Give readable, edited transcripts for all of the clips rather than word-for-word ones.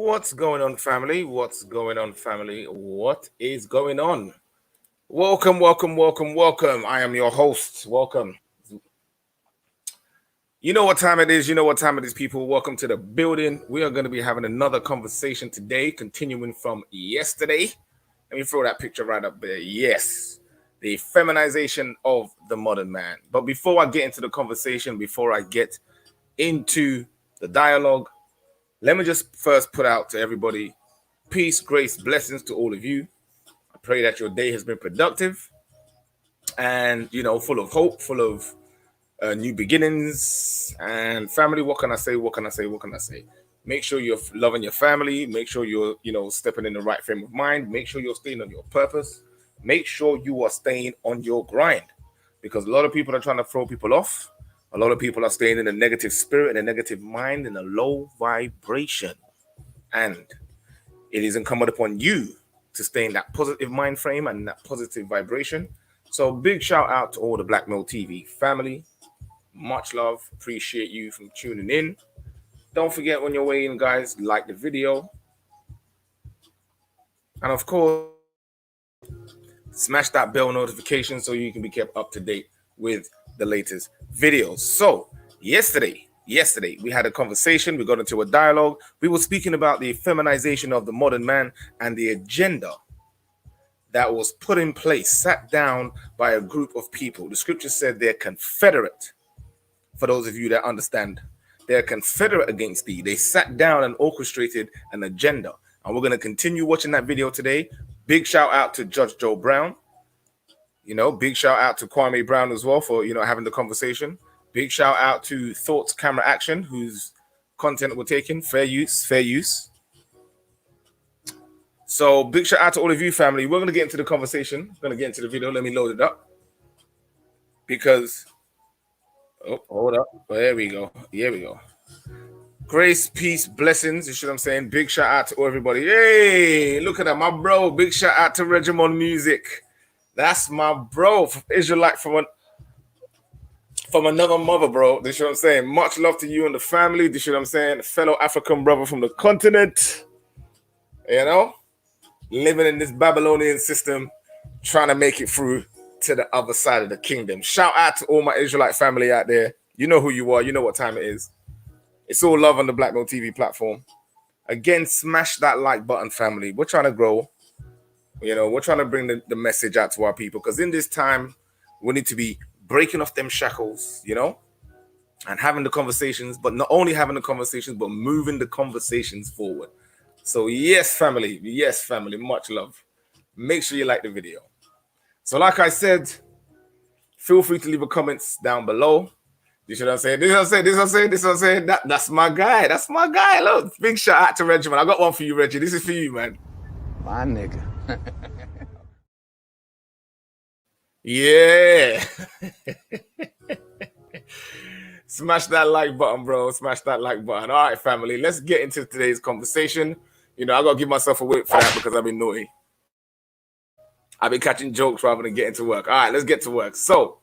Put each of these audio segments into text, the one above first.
What's going on, family? What's going on, family? What is going on? Welcome, welcome, welcome, welcome. I am your host. Welcome. You know what time it is. You know what time it is, people. Welcome to the building. We are going to be having another conversation today, continuing from yesterday. Let me throw that picture right up there. Yes, the feminization of the modern man. But before I get into the conversation, before I get into the dialogue, let me just first put out to everybody, peace, grace, blessings to all of you. I pray that your day has been productive and, full of hope, full of new beginnings. And family, what can I say? What can I say? What can I say? Make sure you're loving your family. Make sure you're, stepping in the right frame of mind. Make sure you're staying on your purpose. Make sure you are staying on your grind, because a lot of people are trying to throw people off. A lot of people are staying in a negative spirit, in a negative mind, in a low vibration. And it is incumbent upon you to stay in that positive mind frame and that positive vibration. So big shout out to all the BLKMailTV family. Much love. Appreciate you from tuning in. Don't forget, when you're weighing, guys, like the video. And of course, smash that bell notification so you can be kept up to date with the latest videos. So yesterday we had a conversation. We got into a dialogue. We were speaking about the feminization of the modern man and the agenda that was put in place, sat down by a group of people. The scripture said they're confederate. For those of you that understand, they're confederate against thee. They sat down and orchestrated an agenda. And we're going to continue watching that video today. Big shout out to Judge Joe Brown. Big shout out to Kwame Brown as well for, having the conversation. Big shout out to ThoughtsCameraAction, whose content we're taking. Fair use, fair use. So big shout out to all of you, family. We're going to get into the conversation. We're going to get into the video. Let me load it up. Because, hold up. Well, there we go. Here we go. Grace, peace, blessings. You see what I'm saying? Big shout out to everybody. Hey, look at that, my bro. Big shout out to Regimon Music. That's my bro, Israelite from another mother, bro. This is what I'm saying. Much love to you and the family. This is what I'm saying. A fellow African brother from the continent. Living in this Babylonian system, trying to make it through to the other side of the kingdom. Shout out to all my Israelite family out there. You know who you are. You know what time it is. It's all love on the BLKMailTV platform. Again, smash that like button, family. We're trying to grow. We're trying to bring the message out to our people, because in this time, we need to be breaking off them shackles, and having the conversations, but not only having the conversations, but moving the conversations forward. So yes, family, much love. Make sure you like the video. So like I said, feel free to leave a comments down below. You should have said, this I'm saying. That's my guy. That's my guy. Look, big shout out to Reggie, man. I got one for you, Reggie. This is for you, man. My nigga. Yeah. Smash that like button, bro. Smash that like button. All right, family. Let's get into today's conversation. I got to give myself a whip for that because I've been naughty. I've been catching jokes rather than getting to work. All right, let's get to work. So,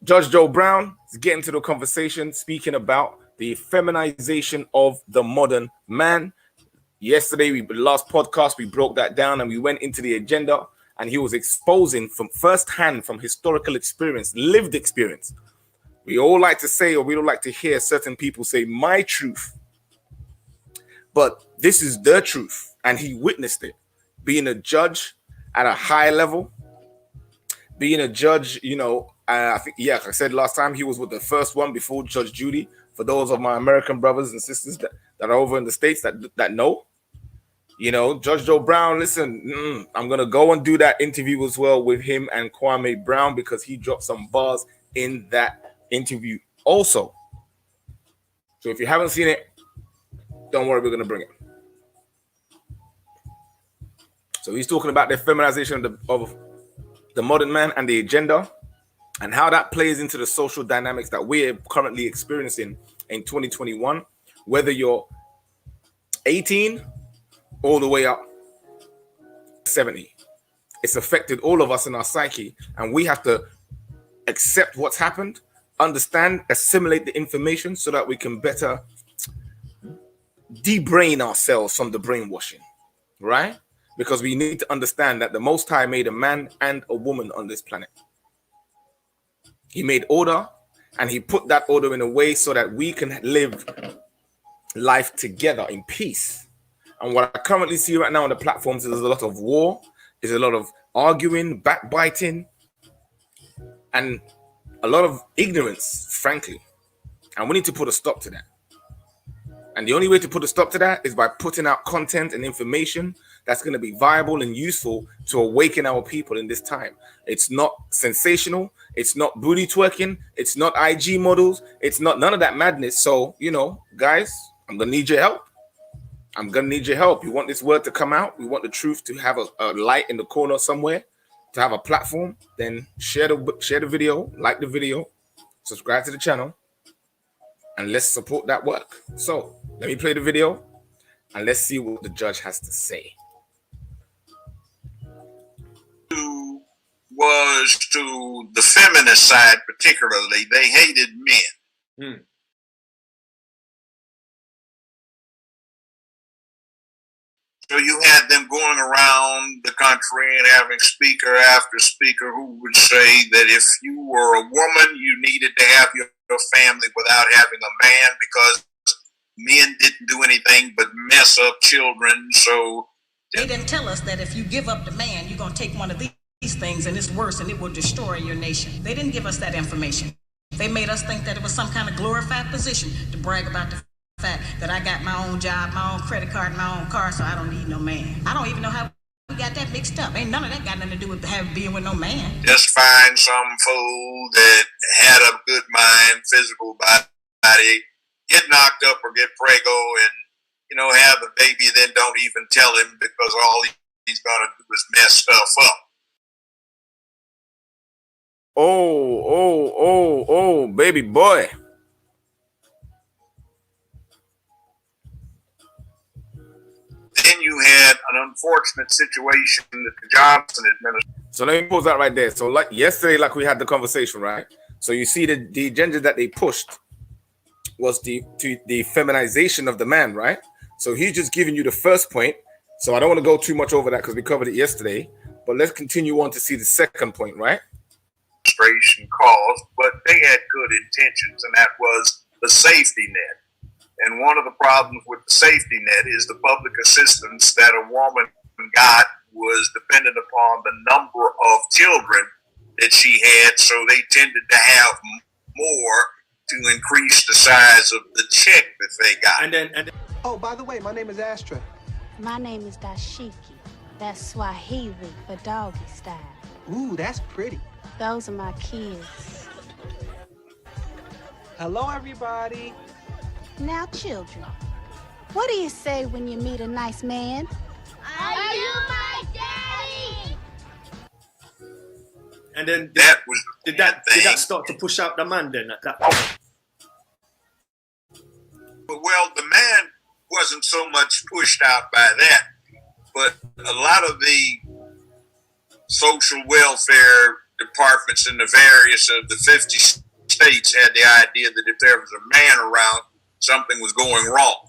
Judge Joe Brown is getting to the conversation, speaking about the feminization of the modern man. Yesterday, the last podcast, we broke that down and we went into the agenda, and he was exposing from firsthand, from historical experience, lived experience. We all like to say, or we don't like to hear certain people say, my truth. But this is the truth, and he witnessed it. Being a judge at a high level, being a judge, I think, like I said last time, he was with the first one before Judge Judy. For those of my American brothers and sisters that are over in the States that know, Judge Joe Brown, listen, I'm going to go and do that interview as well with him and Kwame Brown, because he dropped some bars in that interview also. So if you haven't seen it, don't worry, we're going to bring it. So he's talking about the feminization of the modern man and the agenda, and how that plays into the social dynamics that we're currently experiencing in 2021, whether you're 18 all the way up 70. It's affected all of us in our psyche, and we have to accept what's happened, understand, assimilate the information so that we can better de-brain ourselves from the brainwashing, right? Because we need to understand that the Most High made a man and a woman on this planet. He made order, and he put that order in a way so that we can live life together in peace. And what I currently see right now on the platforms is a lot of war, is a lot of arguing, backbiting, and a lot of ignorance, frankly. And we need to put a stop to that. And the only way to put a stop to that is by putting out content and information that's going to be viable and useful to awaken our people in this time. It's not sensational. It's not booty twerking. It's not IG models. It's not none of that madness. So, you know, guys, I'm going to need your help. I'm going to need your help. You want this word to come out? We want the truth to have a light in the corner somewhere, to have a platform. Then share the video, like the video, subscribe to the channel, and let's support that work. So let me play the video and let's see what the judge has to say. Was to the feminist side particularly, they hated men. So you had them going around the country and having speaker after speaker who would say that if you were a woman, you needed to have your family without having a man because men didn't do anything but mess up children. So they didn't tell us that if you give up the man, you're going to take one of these things and it's worse and it will destroy your nation. They didn't give us that information. They made us think that it was some kind of glorified position to brag about the fact that I got my own job, my own credit card, my own car, so I don't need no man. I don't even know how we got that mixed up. Ain't none of that got nothing to do with being with no man. Just find some fool that had a good mind, physical body, get knocked up or get prego and, you know, have a baby, then don't even tell him because all he's going to do is mess stuff up. Oh, baby boy. Then you had an unfortunate situation that the Johnson administration. So let me pause that right there. So like yesterday, like we had the conversation, right? So you see the agenda that they pushed was the feminization of the man, right? So he's just giving you the first point. So I don't want to go too much over that because we covered it yesterday. But let's continue on to see the second point, right? Caused, but they had good intentions, and that was the safety net. And one of the problems with the safety net is the public assistance that a woman got was dependent upon the number of children that she had, so they tended to have more to increase the size of the check that they got. And then oh, by the way, my name is Astra. My name is Dashiki. That's Swahili for doggy style. Ooh, that's pretty. Those are my kids. Hello, everybody. Now, children, what do you say when you meet a nice man? Are you my daddy? And then that was did that start to push out the man then at that point? Well, the man wasn't so much pushed out by that, but a lot of the social welfare departments in the various of the 50 states had the idea that if there was a man around, something was going wrong.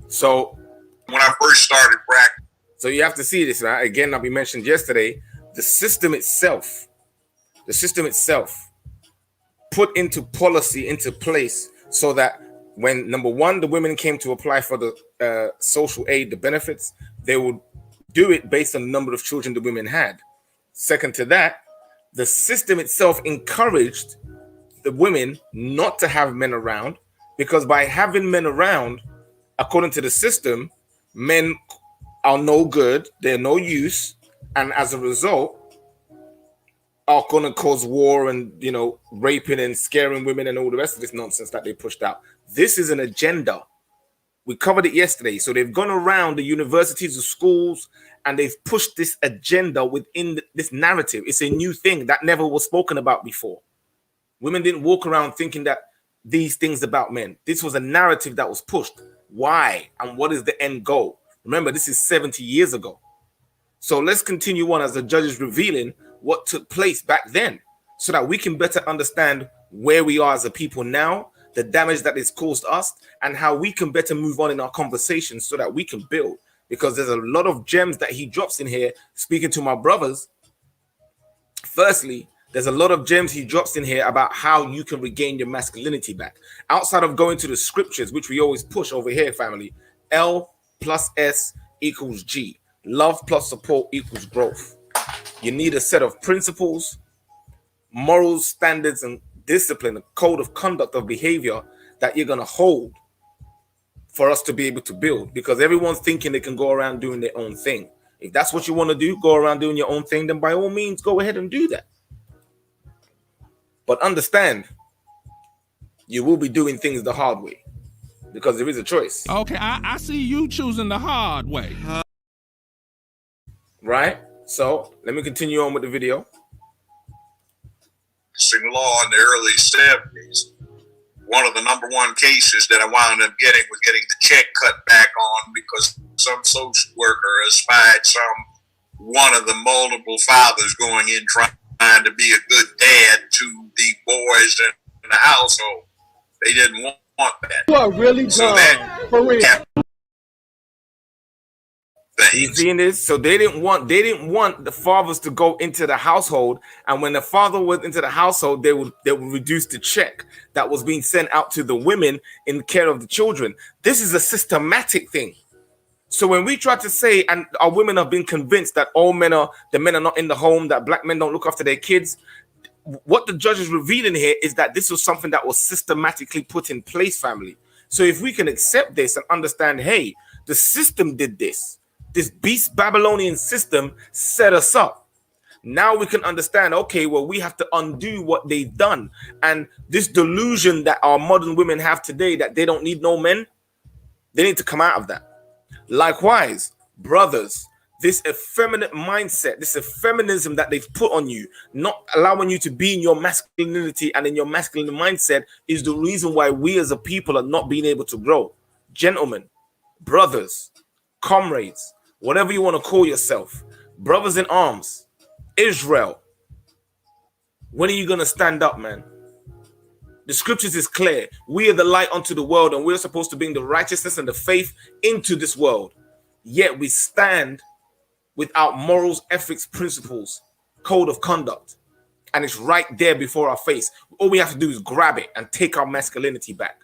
So when I first started practicing. So you have to see this, right? Again, like we mentioned yesterday, the system itself put into policy, into place, so that when, number one, the women came to apply for the social aid, the benefits, they would do it based on the number of children the women had. Second to that, the system itself encouraged the women not to have men around, because by having men around, according to the system, men are no good, they're no use, and as a result are going to cause war and, you know, raping and scaring women and all the rest of this nonsense that they pushed out. This is an agenda. We covered it yesterday. So they've gone around the universities, the schools, and they've pushed this agenda within this narrative. It's a new thing that never was spoken about before. Women didn't walk around thinking that these things about men. This was a narrative that was pushed. Why? And what is the end goal? Remember, this is 70 years ago. So let's continue on as the judge is revealing what took place back then, so that we can better understand where we are as a people now the damage that it's caused us, and how we can better move on in our conversations so that we can build. Because there's a lot of gems that he drops in here, speaking to my brothers. Firstly, there's a lot of gems he drops in here about how you can regain your masculinity back. Outside of going to the scriptures, which we always push over here, family. L plus S equals G. Love plus support equals growth. You need a set of principles, morals, standards, and discipline, a code of conduct of behavior that you're going to hold for us to be able to build. Because everyone's thinking they can go around doing their own thing. If that's what you want to do, go around doing your own thing, then by all means, go ahead and do that. But understand, you will be doing things the hard way because there is a choice. Okay, I see you choosing the hard way. Right? So let me continue on with the video. Law in the early 70s, one of the #1 cases that I wound up getting was getting the check cut back on because some social worker espied one of the multiple fathers going in trying to be a good dad to the boys in the household. They didn't want that. You are really dumb, for real. You seeing this? So they didn't want the fathers to go into the household, and when the father went into the household, they would reduce the check that was being sent out to the women in care of the children. This is a systematic thing. So when we try to say, and our women have been convinced that the men are not in the home, that black men don't look after their kids, what the judge is revealing here is that this was something that was systematically put in place, family. So if we can accept this and understand, hey, the system did this. This beast Babylonian system set us up. Now we can understand, okay, well, we have to undo what they've done. And this delusion that our modern women have today, that they don't need no men, they need to come out of that. Likewise, brothers, this effeminate mindset, this effeminism that they've put on you, not allowing you to be in your masculinity and in your masculine mindset, is the reason why we as a people are not being able to grow. Gentlemen, brothers, comrades, whatever you want to call yourself, brothers in arms, Israel, when are you going to stand up, man? The scriptures is clear. We are the light unto the world, and we're supposed to bring the righteousness and the faith into this world. Yet we stand without morals, ethics, principles, code of conduct. And it's right there before our face. All we have to do is grab it and take our masculinity back.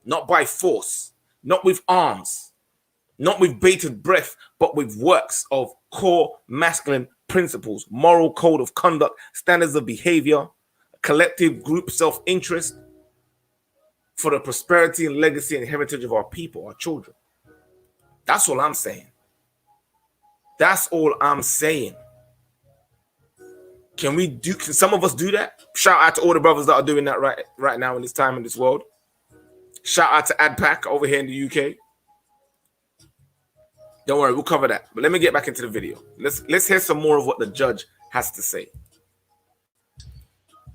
Not by force, not with arms, not with bated breath, but with works of core masculine principles, moral code of conduct, standards of behavior, collective group self-interest for the prosperity and legacy and heritage of our people, our children. That's all I'm saying. That's all I'm saying. Can some of us do that? Shout out to all the brothers that are doing that right now in this time in this world. Shout out to AdPac over here in the UK. Don't worry, we'll cover that. But let me get back into the video. Let's hear some more of what the judge has to say.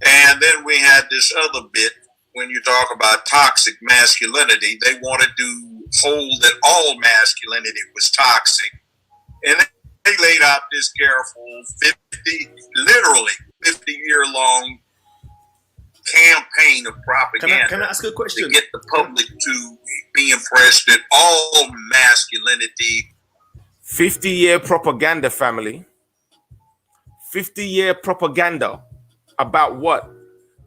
And then we had this other bit when you talk about toxic masculinity. They wanted to hold that all masculinity was toxic. And they laid out this careful 50-year-long campaign of propaganda. Can I ask a question? To get the public to be impressed that all masculinity. 50-year propaganda, family. 50-year propaganda. About what?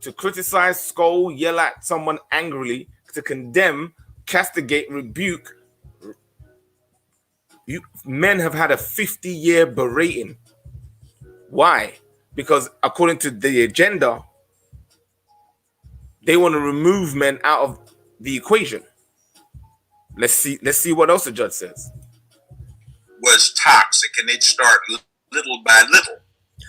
To criticize, scold, yell at someone angrily, to condemn, castigate, rebuke. Men have had a 50-year berating. Why? Because according to the agenda, they want to remove men out of the equation. Let's see what else the judge says. Was toxic, and they'd start little by little.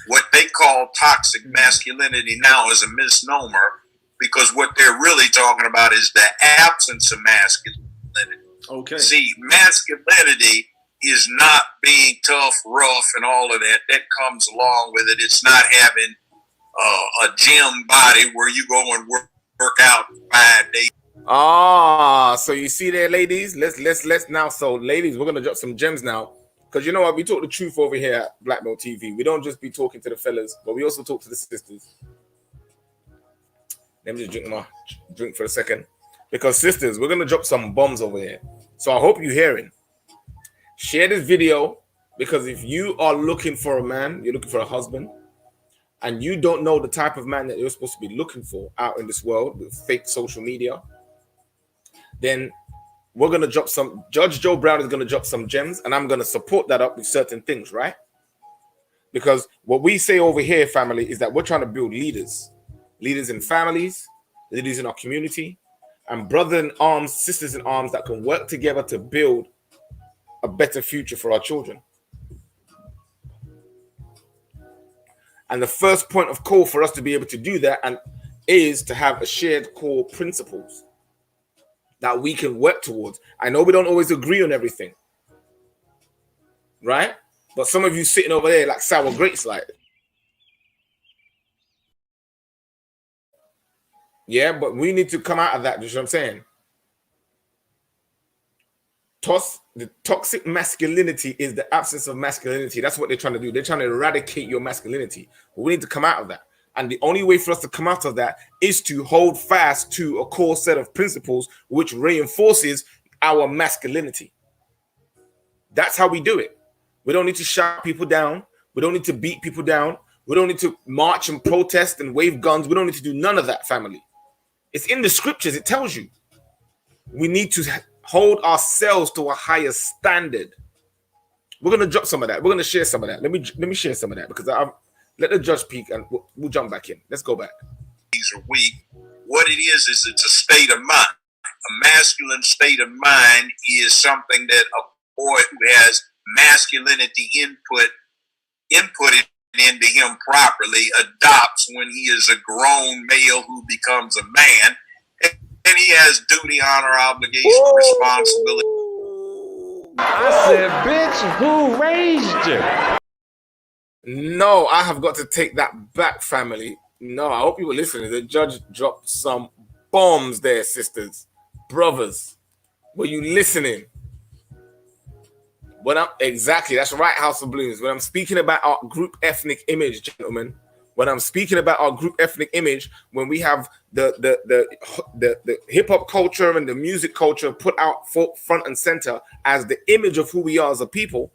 What they call toxic masculinity now is a misnomer, because what they're really talking about is the absence of masculinity. Okay. See, masculinity is not being tough, rough, and all of that. That comes along with it. It's not having a gym body where you go and work out 5 days. So you see there, ladies. Let's now. So, ladies, we're gonna drop some gems now. Because you know what, we talk the truth over here at BLKMailTV. We don't just be talking to the fellas, but we also talk to the sisters. Let me just drink my drink for a second. Because sisters, we're gonna drop some bombs over here. So I hope you're hearing. Share this video, because if you are looking for a man, you're looking for a husband, and you don't know the type of man that you're supposed to be looking for out in this world with fake social media, then we're gonna drop some. Judge Joe Brown is gonna drop some gems, and I'm gonna support that up with certain things, right? Because what we say over here, family, is that we're trying to build leaders in families, leaders in our community, and brother in arms, sisters in arms that can work together to build a better future for our children. And the first point of call for us to be able to do that is to have a shared core principles that we can work towards. I know we don't always agree on everything, right? But some of you sitting over there like sour grapes, like, yeah, but we need to come out of that. You know what I'm saying? The toxic masculinity is the absence of masculinity. That's what they're trying to do. They're trying to eradicate your masculinity. But we need to come out of that. And the only way for us to come out of that is to hold fast to a core set of principles which reinforces our masculinity. That's how we do it. We don't need to shout people down. We don't need to beat people down. We don't need to march and protest and wave guns. We don't need to do none of that, family. It's in the scriptures. It tells you. We need to hold ourselves to a higher standard. We're going to drop some of that. We're going to share some of that. Let me share some of that, because let the judge peek and we'll jump back in. Let's go back. These are weak. What it is it's a state of mind. A masculine state of mind is something that a boy who has masculinity inputted into him properly adopts when he is a grown male who becomes a man. And he has duty, honor, obligation, responsibility. I said, bitch, who raised you? No, I have got to take that back, family. No, I hope you were listening. The judge dropped some bombs there, sisters, brothers. Were you listening? Exactly, that's right, House of Balloons. When I'm speaking about our group ethnic image, gentlemen, when I'm speaking about our group ethnic image, when we have the hip hop culture and the music culture put out front and center as the image of who we are as a people,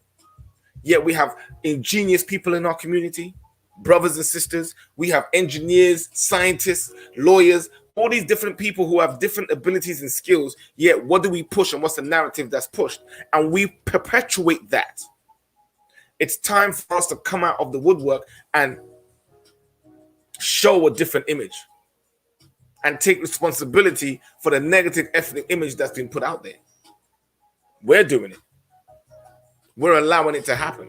yet we have ingenious people in our community, brothers and sisters. We have engineers, scientists, lawyers, all these different people who have different abilities and skills. Yet what do we push, and what's the narrative that's pushed? And we perpetuate that. It's time for us to come out of the woodwork and show a different image and take responsibility for the negative ethnic image that's been put out there. We're doing it. We're allowing it to happen.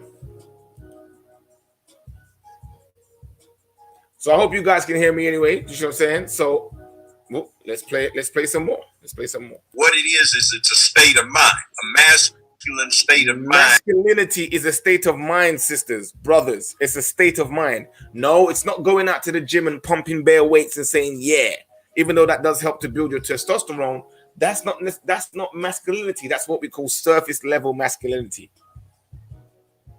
So I hope you guys can hear me anyway. You know what I'm saying? So let's play some more. What it is it's a state of mind. A masculine state of mind. Masculinity is a state of mind, sisters, brothers. It's a state of mind. No, it's not going out to the gym and pumping bare weights and saying, yeah, even though that does help to build your testosterone. That's not masculinity. That's what we call surface level masculinity.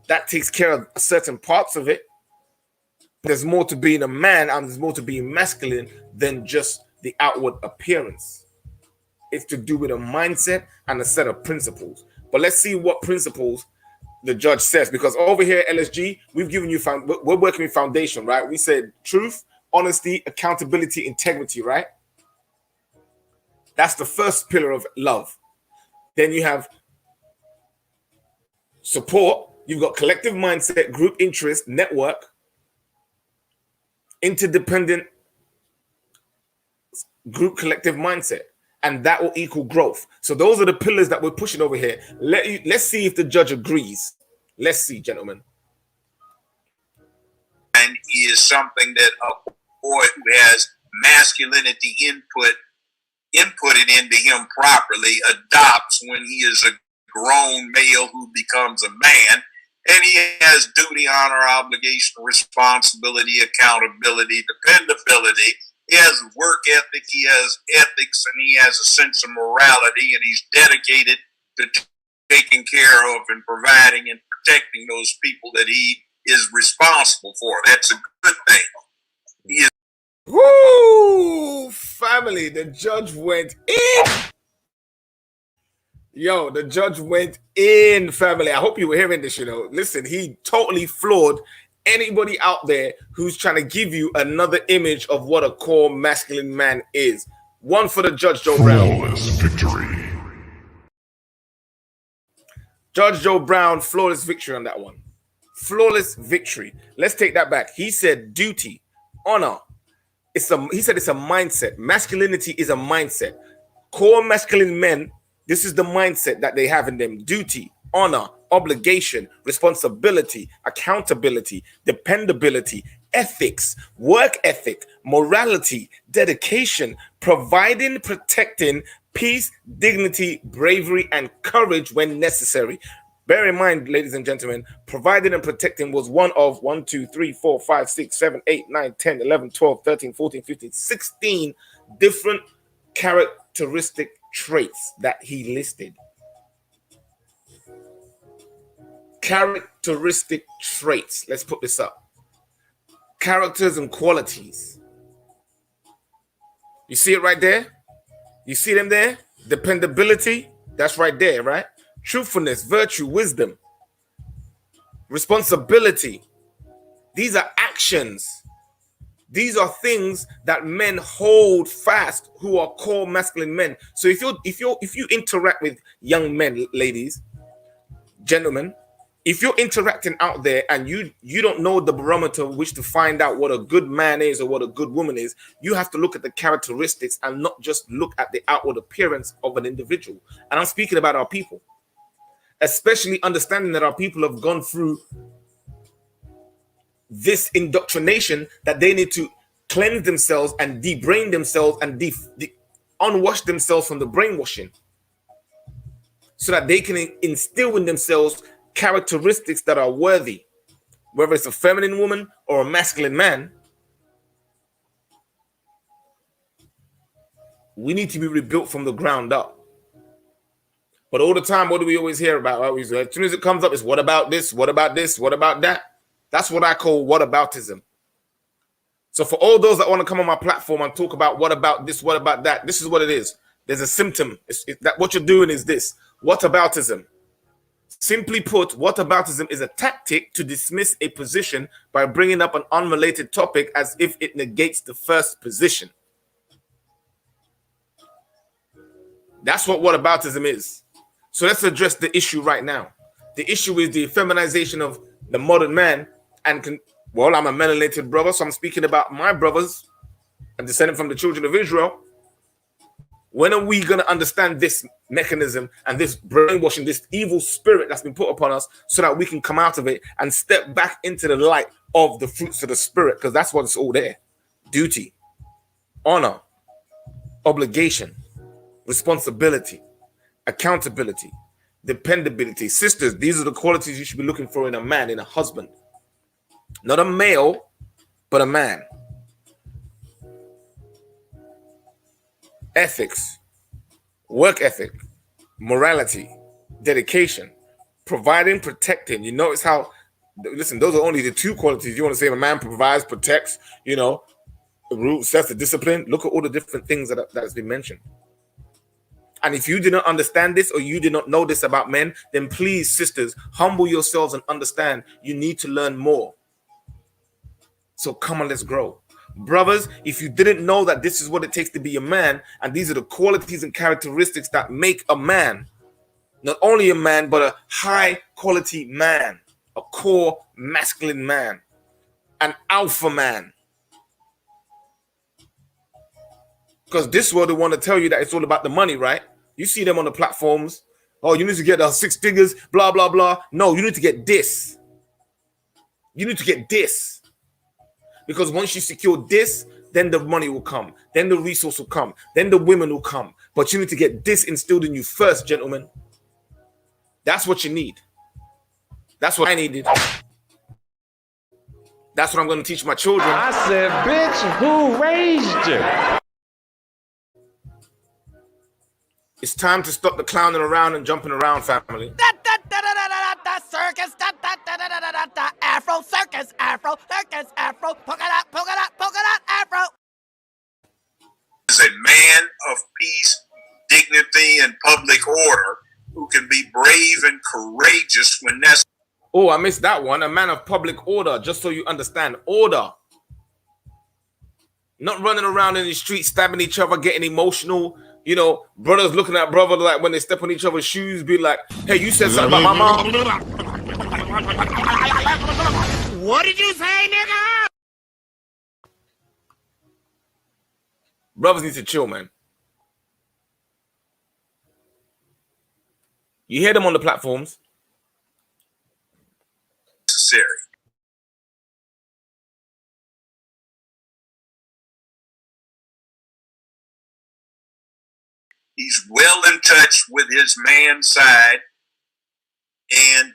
That takes care of certain parts of it. There's more to being a man, and there's more to being masculine than just the outward appearance. It's to do with a mindset and a set of principles. But let's see what principles the judge says, because over here at LSG, we've given you, we're working with foundation, right? We said truth, honesty, accountability, integrity, right? That's the first pillar of love. Then you have support. You've got collective mindset, group interest, network, interdependent group collective mindset, and that will equal growth. So those are the pillars that we're pushing over here. Let's see if the judge agrees. Let's see, gentlemen. And is something that a boy who has masculinity inputted into him properly adopts when he is a grown male who becomes a man. And he has duty, honor, obligation, responsibility, accountability, dependability. He has work ethic, he has ethics, and he has a sense of morality, and he's dedicated to taking care of and providing and protecting those people that he is responsible for. That's a good thing. Woo! Family, the judge went in. Yo, the judge went in, family. I hope you were hearing this, Listen, he totally floored anybody out there who's trying to give you another image of what a core masculine man is. One for the Judge Joe Brown. Flawless victory. Judge Joe Brown, flawless victory on that one. Flawless victory. Let's take that back. He said duty, honor. He said it's a mindset. Masculinity is a mindset. Core masculine men, this is the mindset that they have in them. Duty, honor, obligation, responsibility, accountability, dependability, ethics, work ethic, morality, dedication, providing, protecting, peace, dignity, bravery, and courage when necessary. Bear in mind, ladies and gentlemen, providing and protecting was one of 1, 2, 3, 4, 5, 6, 7, 8, 9, 10, 11, 12, 13, 14, 15, 16 different characteristic traits that he listed. Characteristic traits. Let's put this up. Characters and qualities. You see it right there? You see them there? Dependability. That's right there, right? Truthfulness, virtue, wisdom, responsibility. These are actions. These are things that men hold fast who are core masculine men. So if you interact with young men, ladies, gentlemen, if you're interacting out there and you don't know the barometer which to find out what a good man is or what a good woman is, you have to look at the characteristics and not just look at the outward appearance of an individual. And I'm speaking about our people, especially understanding that our people have gone through this indoctrination that they need to cleanse themselves and de-brain themselves and unwash themselves from the brainwashing so that they can instill in themselves characteristics that are worthy, whether it's a feminine woman or a masculine man. We need to be rebuilt from the ground up. But all the time, what do we always hear about? As soon as it comes up, it's what about this? What about this? What about that? That's what I call whataboutism. So for all those that want to come on my platform and talk about what about this, what about that, this is what it is. There's a symptom. That what you're doing is this. Whataboutism. Simply put, whataboutism is a tactic to dismiss a position by bringing up an unrelated topic as if it negates the first position. That's what whataboutism is. So let's address the issue right now. The issue is the feminization of the modern man. And well, I'm a melanated brother, so I'm speaking about my brothers. I'm descended from the children of Israel. When are we going to understand this mechanism and this brainwashing, this evil spirit that's been put upon us so that we can come out of it and step back into the light of the fruits of the spirit? Because that's what's all there. Duty, honor, obligation, responsibility, accountability, dependability. Sisters, these are the qualities you should be looking for in a man, in a husband. Not a male, but a man. Ethics, work ethic, morality, dedication, providing, protecting. You notice how, listen, those are only the two qualities. You want to say a man provides, protects, the rule sets the discipline. Look at all the different things that has been mentioned. And if you did not understand this or you did not know this about men, then please, sisters, humble yourselves and understand you need to learn more. So come on, let's grow. Brothers, if you didn't know that this is what it takes to be a man, and these are the qualities and characteristics that make a man, not only a man, but a high quality man, a core masculine man, an alpha man. Because this world, they want to tell you that it's all about the money, right? You see them on the platforms. Oh, you need to get 6 figures, blah, blah, blah. No, you need to get this. You need to get this. Because once you secure this, then the money will come. Then the resource will come. Then the women will come. But you need to get this instilled in you first, gentlemen. That's what you need. That's what I needed. That's what I'm going to teach my children. I said, bitch, who raised you? It's time to stop the clowning around and jumping around, family. Circus, Afro circus, Afro circus, Afro, polka dot, Afro. is a man of peace, dignity, and public order who can be brave and courageous when necessary. Oh, I missed that one. A man of public order, just so you understand. Order. Not running around in the street, stabbing each other, getting emotional. You know, brothers looking at brother like when they step on each other's shoes, be like, hey, you said something about my mom. What did you say, nigga? Brothers need to chill, man. You hear them on the platforms. He's well in touch with his man side, and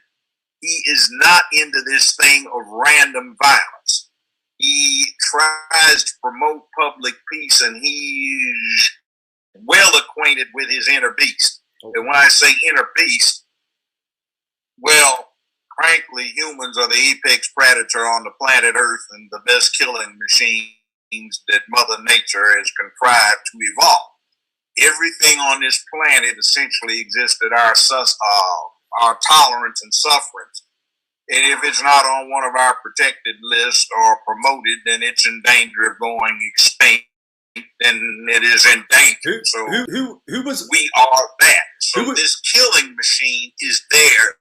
he is not into this thing of random violence. He tries to promote public peace, and he's well acquainted with his inner beast. Okay. And when I say inner beast, well, frankly, humans are the apex predator on the planet Earth and the best killing machines that Mother Nature has contrived to evolve. Everything on this planet essentially exists at our tolerance and sufferance. And if it's not on one of our protected lists or promoted, then it's in danger of going extinct. Then it is in danger. Who was we are that. So this killing machine is there,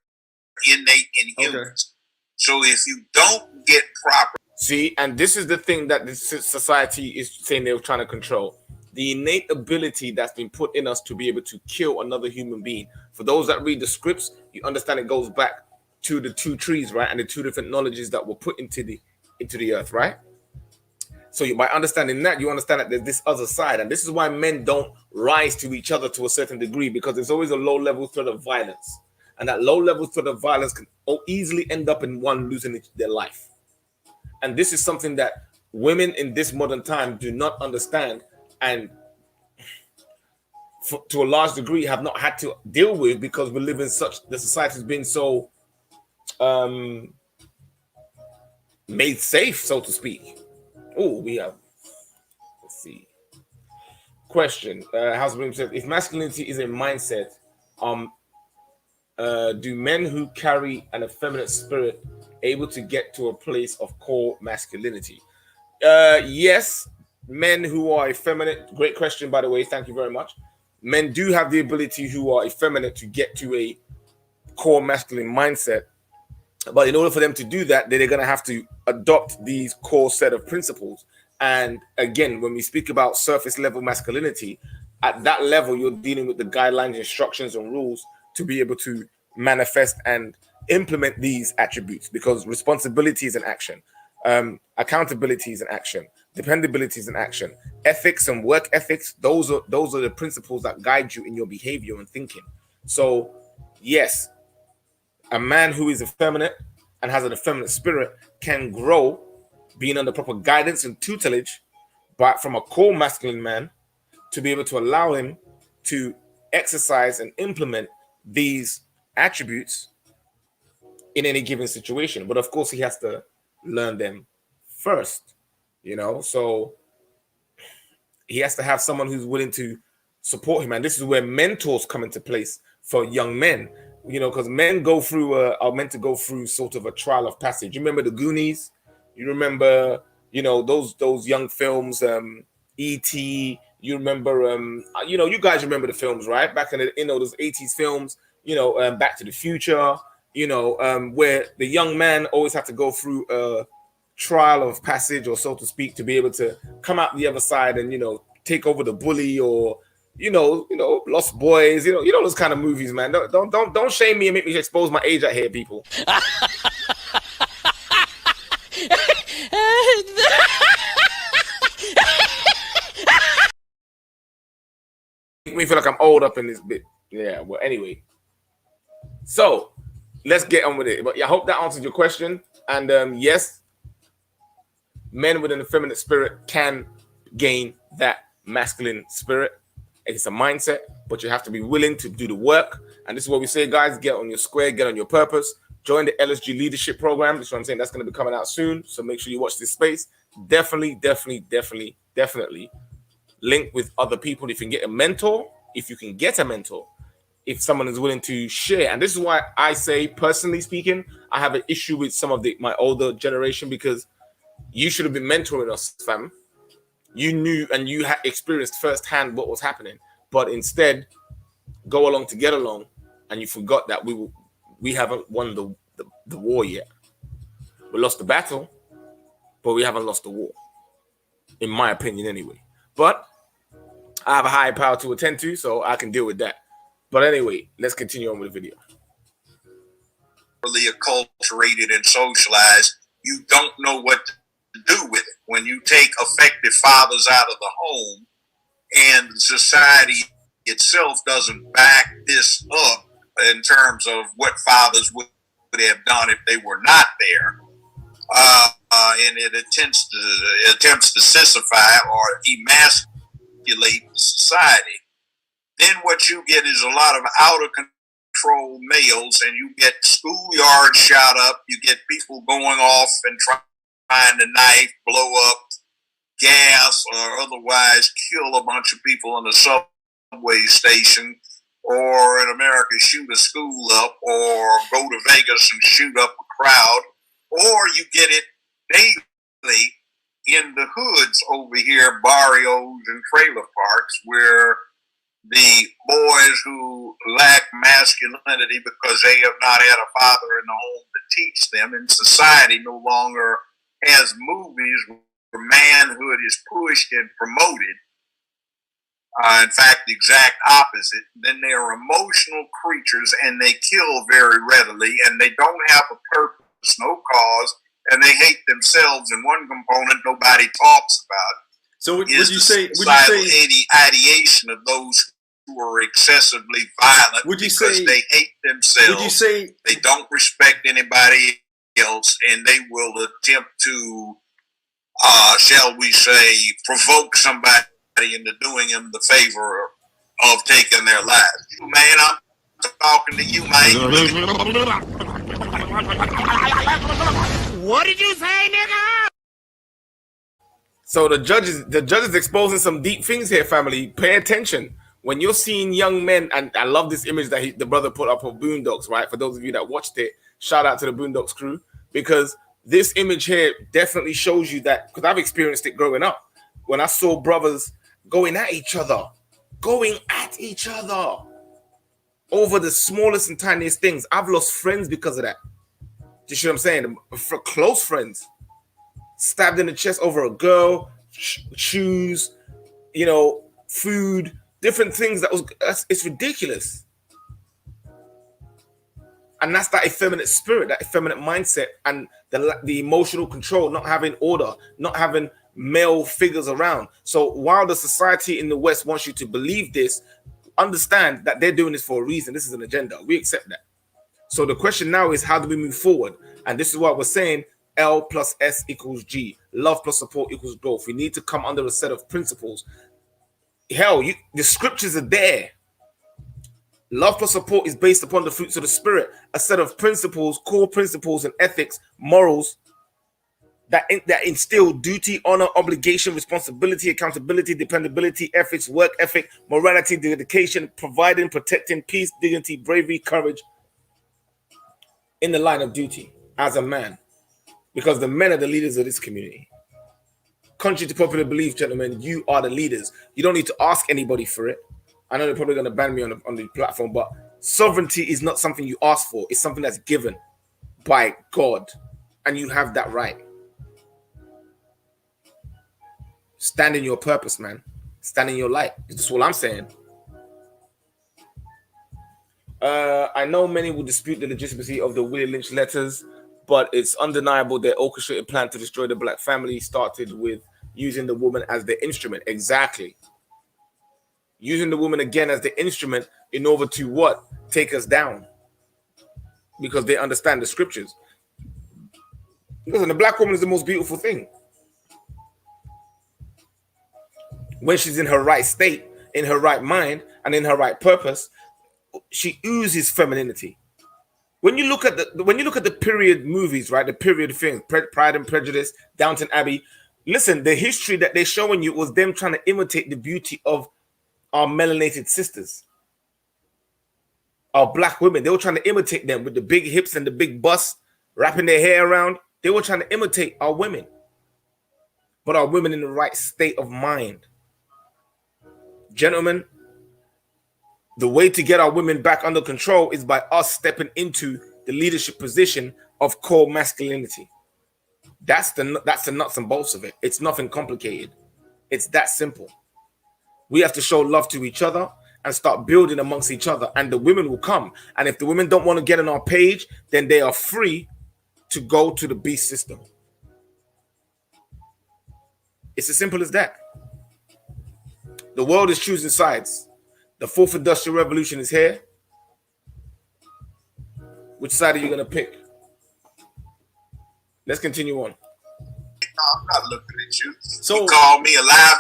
innate in humans. Okay. So if you don't get proper, see, and this is the thing that this society is saying they're trying to control. The innate ability that's been put in us to be able to kill another human being. For those that read the scripts, you understand it goes back to the two trees, right? And the two different knowledges that were put into the earth, right? So by understanding that, you understand that there's this other side. And this is why men don't rise to each other to a certain degree, because there's always a low-level threat of violence. And that low-level threat of violence can easily end up in one losing their life. And this is something that women in this modern time do not understand, and to a large degree have not had to deal with, because we live in the society has been so made safe, so to speak. Oh, we have, let's see. Question, House William says, if masculinity is a mindset, do men who carry an effeminate spirit able to get to a place of core masculinity? Yes. Men who are effeminate, great question, by the way, thank you very much. Men do have the ability who are effeminate to get to a core masculine mindset. But in order for them to do that, they're going to have to adopt these core set of principles. And again, when we speak about surface level masculinity, at that level, you're dealing with the guidelines, instructions, and rules to be able to manifest and implement these attributes, because responsibility is an action. Accountability is an action. Dependability is an action. Ethics and work ethics, those are the principles that guide you in your behavior and thinking. So yes, a man who is effeminate and has an effeminate spirit can grow, being under proper guidance and tutelage, but from a core masculine man, to be able to allow him to exercise and implement these attributes in any given situation. But of course, he has to learn them first, you know. So he has to have someone who's willing to support him, and this is where mentors come into place for young men, you know, because men go through are meant to go through sort of a trial of passage. You remember the Goonies? You remember, you know, those young films, E.T. You remember, you know, you guys remember the films, right? Back in the, you know, those 80s films, you know, Back to the Future, you know, where the young man always had to go through a trial of passage, or so to speak, to be able to come out the other side and, you know, take over the bully, or, you know, Lost Boys, you know those kind of movies, man. Don't shame me and make me expose my age out here, people. Make me feel like I'm old up in this bit. Yeah, well, anyway. So let's get on with it. But yeah, I hope that answers your question. And yes, men with an effeminate spirit can gain that masculine spirit. It's a mindset, but you have to be willing to do the work. And this is what we say, guys: get on your square, get on your purpose. Join the LSG leadership program. That's what I'm saying. That's going to be coming out soon. So make sure you watch this space. Definitely link with other people, if you can get a mentor, if someone is willing to share. And this is why I say, personally speaking, I have an issue with some of my older generation, because you should have been mentoring us, fam. You knew and you had experienced firsthand what was happening, but instead go along to get along, and you forgot that we haven't won the war yet. We lost the battle, but we haven't lost the war, in my opinion anyway. But I have a higher power to attend to, so I can deal with that. But anyway, let's continue on with the video. Really acculturated and socialized, you don't know what to do with it. When you take effective fathers out of the home, and society itself doesn't back this up in terms of what fathers would have done if they were not there, and it attempts to sissify or emasculate society, then what you get is a lot of out of control males, and you get schoolyards shot up. You get people going off and trying to knife, blow up, gas, or otherwise kill a bunch of people in a subway station, or in America shoot a school up, or go to Vegas and shoot up a crowd, or you get it daily in the hoods over here, barrios and trailer parks, where the boys who lack masculinity because they have not had a father in the home to teach them, and society no longer has movies where manhood is pushed and promoted. In fact, the exact opposite. Then they are emotional creatures, and they kill very readily, and they don't have a purpose, no cause, and they hate themselves. And one component nobody talks about. So would is you the say ideation of those who are excessively violent because they hate themselves? Would you say they don't respect anybody else, and they will attempt to, shall we say, provoke somebody into doing them the favor of taking their lives? Man, I'm talking to you, man. What did you say, nigga? So the judge is exposing some deep things here, family. Pay attention. When you're seeing young men, and I love this image that the brother put up of Boondocks, right? For those of you that watched it, shout out to the Boondocks crew, because this image here definitely shows you that, because I've experienced it growing up. When I saw brothers going at each other over the smallest and tiniest things. I've lost friends because of that. Do you see what I'm saying? For close friends, stabbed in the chest over a girl, shoes, food, different things. It's ridiculous. And that's that effeminate spirit, that effeminate mindset, and the emotional control, not having order, not having male figures around. So while the society in the West wants you to believe this, understand that they're doing this for a reason. This is an agenda. We accept that. So the question now is, how do we move forward? And this is what we're saying. L plus S equals G. Love plus support equals growth. We need to come under a set of principles. Hell, the scriptures are there. Love plus support is based upon the fruits of the spirit, a set of principles, core principles and ethics, morals that instill duty, honor, obligation, responsibility, accountability, dependability, ethics, work ethic, morality, dedication, providing, protecting, peace, dignity, bravery, courage in the line of duty as a man, because the men are the leaders of this community. Contrary to popular belief, gentlemen, you are the leaders. You don't need to ask anybody for it. I know they're probably going to ban me on the platform, but sovereignty is not something you ask for. It's something that's given by God, and you have that right. Stand in your purpose, man. Stand in your light. That's all I'm saying. I know many will dispute the legitimacy of the Willie Lynch letters, but it's undeniable their orchestrated plan to destroy the black family started with using the woman as the instrument. Exactly. Using the woman again as the instrument in order to what? Take us down. Because they understand the scriptures. Listen, the black woman is the most beautiful thing. When she's in her right state, in her right mind, and in her right purpose, she oozes femininity. When you look at the period movies, right, the period things, Pride and Prejudice, Downton Abbey, Listen, the history that they're showing you was them trying to imitate the beauty of our melanated sisters, our black women. They were trying to imitate them with the big hips and the big bust, wrapping their hair around. They were trying to imitate our women, but our women in the right state of mind. Gentlemen, the way to get our women back under control is by us stepping into the leadership position of core masculinity. That's the nuts and bolts of it. It's nothing complicated. It's that simple. We have to show love to each other and start building amongst each other, and the women will come. And if the women don't want to get on our page, then they are free to go to the beast system. It's as simple as that. The world is choosing sides. The fourth industrial revolution is here. Which side are you going to pick? Let's continue on. No, I'm not looking at you. So you call me a live,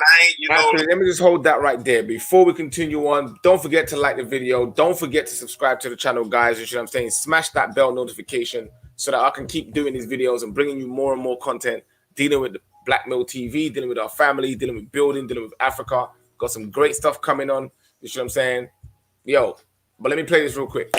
Actually, let me just hold that right there. Before we continue on, don't forget to like the video. Don't forget to subscribe to the channel, guys. You know what I'm saying? Smash that bell notification so that I can keep doing these videos and bringing you more and more content, dealing with the BLKMailTV, dealing with our family, dealing with building, dealing with Africa. Got some great stuff coming on. You know what I'm saying? Yo, but let me play this real quick.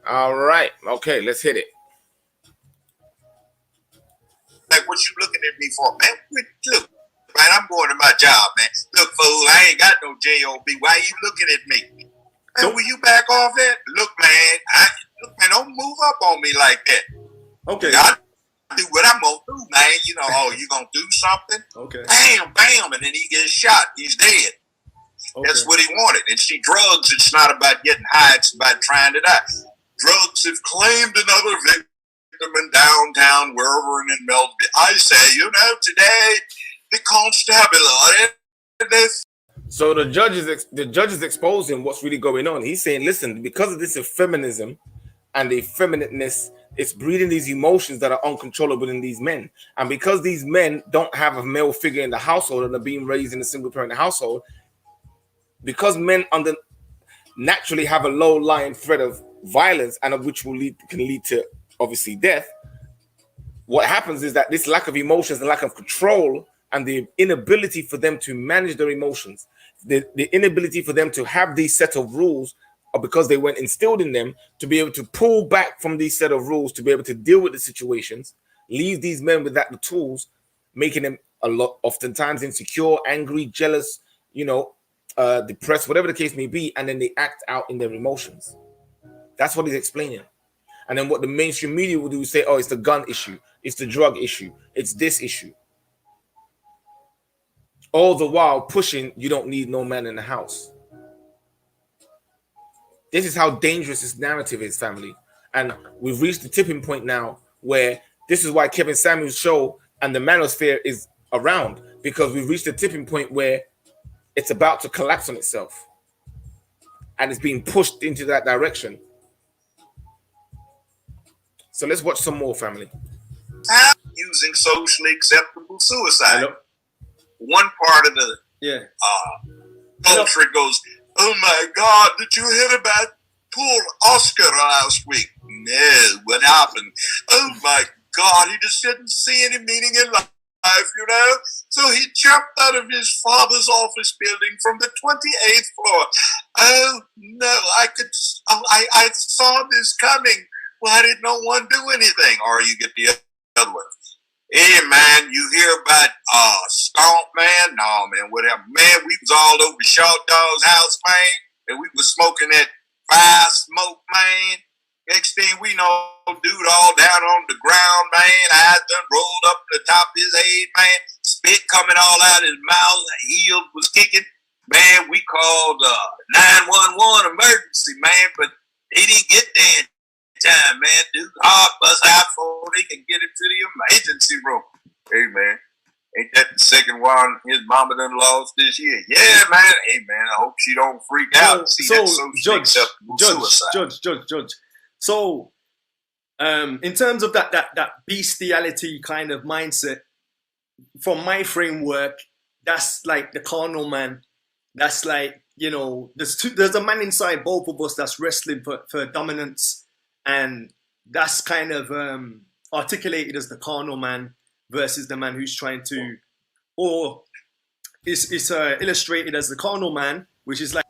All right. Okay, let's hit it. Like, what you looking at me for, man? Look, man, I'm going to my job, man. Look, fool, I ain't got no job. Why you looking at me? Man, will you back off that? Look, man, don't move up on me like that. Okay. I do what I'm going to do, man. You know, oh, you going to do something? Okay. Bam, bam, and then he gets shot. He's dead. Okay. That's what he wanted. And see, drugs, it's not about getting high. It's about trying to die. Drugs have claimed another victim in downtown, wherever and in Melbourne. I say, you know, today, the constabulary. So the judge is exposing what's really going on. He's saying, listen, because of this feminism and the effeminateness, it's breeding these emotions that are uncontrollable in these men. And because these men don't have a male figure in the household and are being raised in a single parent household, because men naturally have a low-lying threat of violence, and of which can lead to obviously death, what happens is that this lack of emotions, the lack of control, and the inability for them to manage their emotions, the inability for them to have these set of rules, or because they weren't instilled in them, to be able to pull back from these set of rules, to be able to deal with the situations, leave these men without the tools, making them oftentimes insecure, angry, jealous, you know, depressed, whatever the case may be, and then they act out in their emotions. That's what he's explaining. And then what the mainstream media will do is say, oh, it's the gun issue, it's the drug issue, it's this issue. All the while pushing, you don't need no man in the house. This is how dangerous this narrative is, family. And we've reached the tipping point now where this is why Kevin Samuels' show and the manosphere is around, because we've reached the tipping point where it's about to collapse on itself. And it's being pushed into that direction. So let's watch some more, family. Using socially acceptable suicide. One part of the culture goes, oh my God, did you hear about poor Oscar last week? No, what happened? Oh my God, he just didn't see any meaning in life, you know? So he jumped out of his father's office building from the 28th floor. Oh no, I saw this coming. Why did no one do anything? Or you get the other one. Hey man, you hear about Stomp Man? No man, whatever. Man, we was all over Short Dog's house, man, and we was smoking that fire smoke, man. Next thing we know, dude all down on the ground, man. Eyes done rolled up to the top of his head, man. Spit coming all out his mouth. Heels was kicking. Man, we called 911 emergency, man, but they didn't get there in time, man. Dude, heart bust out before they can get him to the emergency room. Hey, man. Ain't that the second one his mama done lost this year? Yeah, man. Hey, man, I hope she don't freak out. Judge. So, in terms of that bestiality kind of mindset, from my framework, that's like the carnal man. That's like, you know, there's a man inside both of us that's wrestling for dominance, and that's kind of articulated as the carnal man versus the man who's trying to, or it's illustrated as the carnal man, which is like.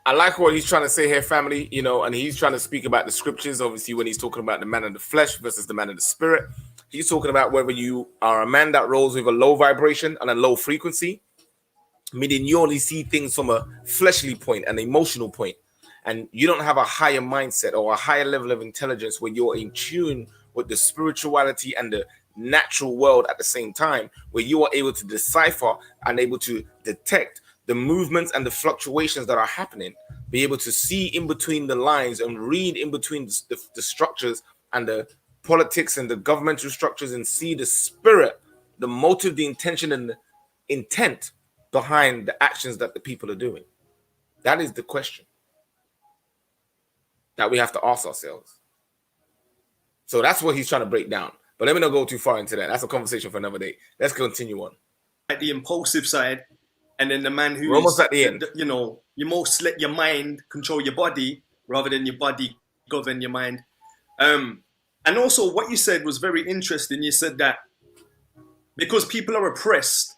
I like what he's trying to say here, family, you know, and he's trying to speak about the scriptures, obviously, when he's talking about the man of the flesh versus the man of the spirit. He's talking about whether you are a man that rolls with a low vibration and a low frequency, meaning you only see things from a fleshly point, an emotional point, and you don't have a higher mindset or a higher level of intelligence where you're in tune with the spirituality and the natural world at the same time, where you are able to decipher and able to detect the movements and the fluctuations that are happening, be able to see in between the lines and read in between the structures and the politics and the governmental structures, and see the spirit, the motive, the intention, and the intent behind the actions that the people are doing. That is the question that we have to ask ourselves. So that's what he's trying to break down. But let me not go too far into that. That's a conversation for another day. Let's continue on. At the impulsive side, and then the man who's almost at the end. You know, you most let your mind control your body rather than your body govern your mind. And also what you said was very interesting. You said that because people are oppressed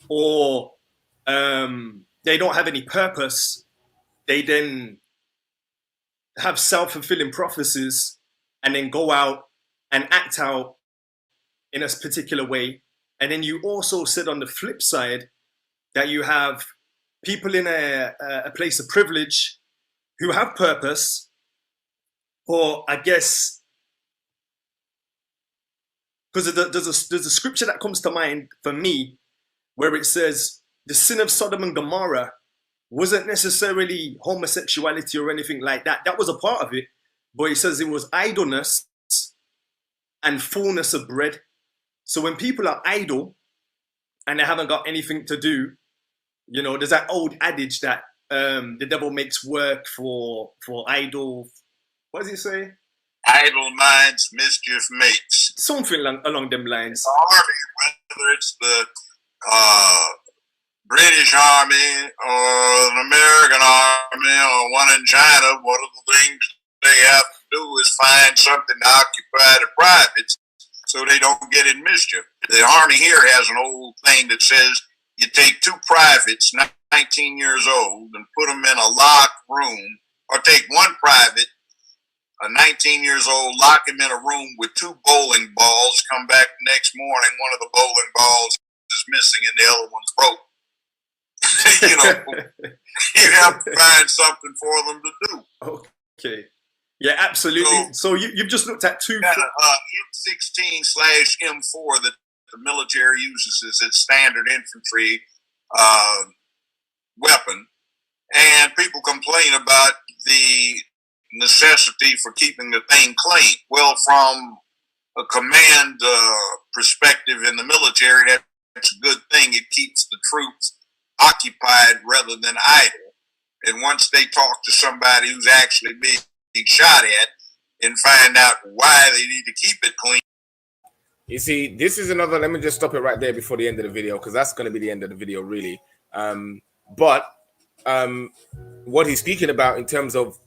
or they don't have any purpose, they then have self-fulfilling prophecies and then go out and act out in a particular way. And then you also said on the flip side that you have people in a place of privilege who have purpose, or I guess, because there's a scripture that comes to mind for me where it says the sin of Sodom and Gomorrah wasn't necessarily homosexuality or anything like that. That was a part of it, but it says it was idleness and fullness of bread. So when people are idle and they haven't got anything to do, you know, there's that old adage that the devil makes work for idle. What does he say? Idle minds mischief makes. Something along them lines. The army, whether it's the British Army or an American Army or one in China, one of the things they have to do is find something to occupy the privates so they don't get in mischief. The Army here has an old thing that says you take two privates, 19 years old, and put them in a locked room, or take one private, 19 years old, lock him in a room with two bowling balls, come back the next morning, one of the bowling balls is missing and the other one's broke. You know, you have to find something for them to do. Okay. Yeah, absolutely. So you've just looked at two. M16/M4 that the military uses as its standard infantry weapon. And people complain about the necessity for keeping the thing clean. Well, from a command perspective in the military, that's a good thing. It keeps the troops occupied rather than idle. And once they talk to somebody who's actually being shot at and find out why they need to keep it clean. You see, this is another, let me just stop it right there before the end of the video, because that's going to be the end of the video, really. But what he's speaking about in terms of,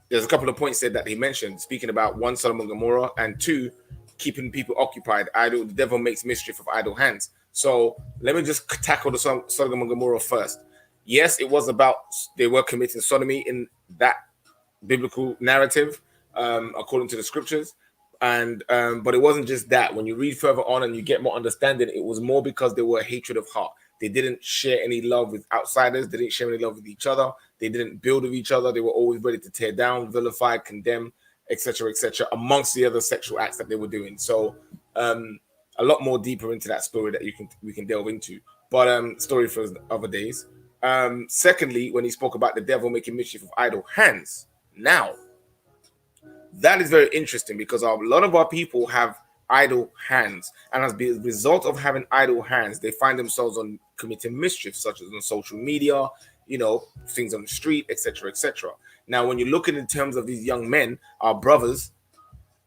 there's a couple of points there that he mentioned, speaking about one, Sodom and Gomorrah, and two, keeping people occupied. Idle, the devil makes mischief of idle hands. So let me just tackle the Sodom and Gomorrah first. Yes, it was about, they were committing sodomy in that biblical narrative, according to the scriptures. And but it wasn't just that. When you read further on and you get more understanding, it was more because they were a hatred of heart. They didn't share any love with outsiders. They didn't share any love with each other. They didn't build with each other. They were always ready to tear down, vilify, condemn, etc., amongst the other sexual acts that they were doing. So a lot more deeper into that story that we can delve into. But story for other days. Secondly, when he spoke about the devil making mischief of idle hands, now that is very interesting because a lot of our people have idle hands. And as a result of having idle hands, they find themselves on committing mischief, such as on social media, you know, things on the street, etc., etc. Now, when you look at it in terms of these young men, our brothers,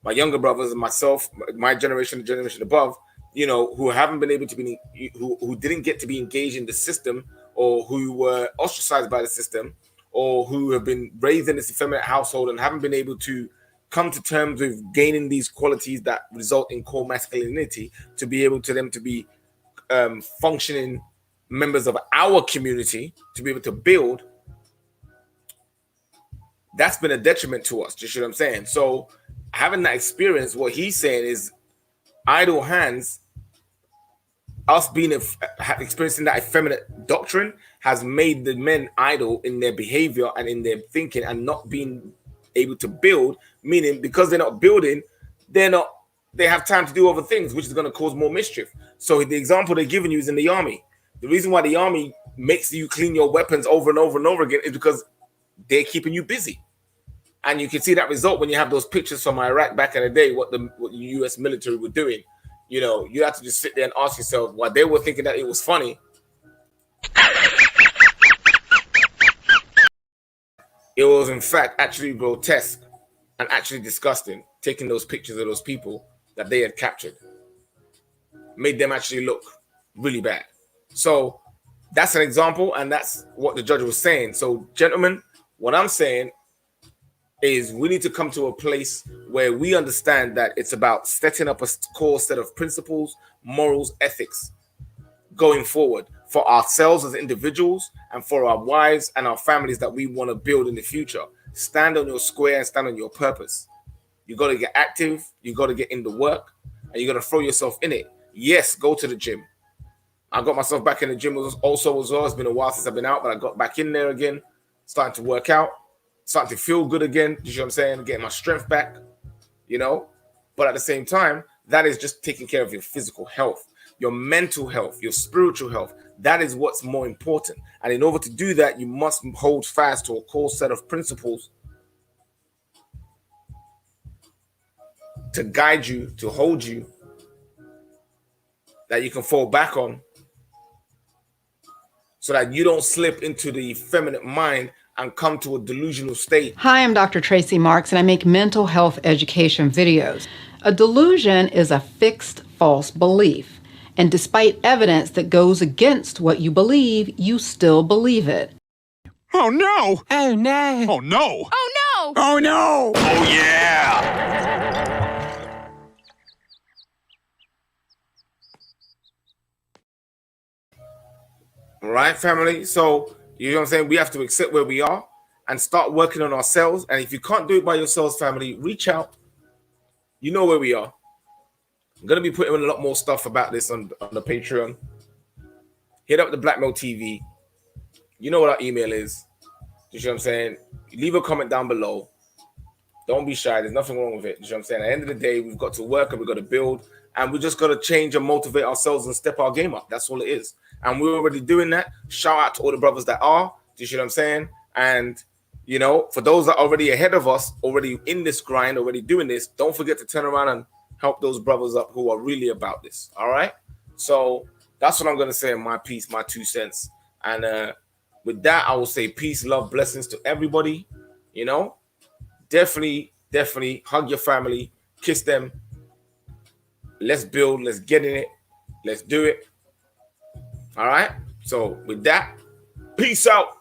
my younger brothers and myself, my generation, the generation above, you know, who haven't been able to be, who didn't get to be engaged in the system, or who were ostracized by the system, or who have been raised in this effeminate household and haven't been able to come to terms with gaining these qualities that result in core masculinity, to be able to them to be functioning members of our community, to be able to build. That's been a detriment to us. Do you see what I'm saying? So having that experience, what he's saying is idle hands, us being experiencing that effeminate doctrine, has made the men idle in their behavior and in their thinking, and not being able to build, meaning because they're not building, they have time to do other things, which is going to cause more mischief. So the example they're giving you is in the army. The reason why the army makes you clean your weapons over and over and over again is because they're keeping you busy. And you can see that result when you have those pictures from Iraq back in the day, what the US military were doing. You know, you have to just sit there and ask yourself why they were thinking that it was funny. It was, in fact, actually grotesque and actually disgusting, taking those pictures of those people that they had captured. Made them actually look really bad. So that's an example, and that's what the judge was saying. So, gentlemen, what I'm saying is we need to come to a place where we understand that it's about setting up a core set of principles, morals, ethics going forward for ourselves as individuals and for our wives and our families that we want to build in the future. Stand on your square and stand on your purpose. You got to get active. You got to get in the work, and you got to throw yourself in it. Yes, go to the gym. I got myself back in the gym also as well. It's been a while since I've been out, but I got back in there again, starting to work out, starting to feel good again. You know what I'm saying? Getting my strength back, you know? But at the same time, that is just taking care of your physical health, your mental health, your spiritual health. That is what's more important. And in order to do that, you must hold fast to a core set of principles to guide you, to hold you, that you can fall back on, so that you don't slip into the effeminate mind and come to a delusional state. Hi, I'm Dr. Tracy Marks, and I make mental health education videos. A delusion is a fixed false belief, and despite evidence that goes against what you believe, you still believe it. Oh no! Oh no! Oh no! Oh no! Oh no! Oh yeah! All right, family. So, you know what I'm saying? We have to accept where we are and start working on ourselves. And if you can't do it by yourselves, family, reach out. You know where we are. I'm going to be putting a lot more stuff about this on the Patreon. Hit up the BLKMailTV. You know what our email is. You know what I'm saying? Leave a comment down below. Don't be shy. There's nothing wrong with it. You know what I'm saying? At the end of the day, we've got to work and we've got to build. And we just got to change and motivate ourselves and step our game up. That's all it is. And we're already doing that. Shout out to all the brothers that are. Do you see what I'm saying? And, you know, for those that are already ahead of us, already in this grind, already doing this, don't forget to turn around and help those brothers up who are really about this. All right? So that's what I'm going to say in my piece, my 2 cents. And with that, I will say peace, love, blessings to everybody. You know, definitely hug your family, kiss them. Let's build. Let's get in it. Let's do it. All right. So with that, peace out.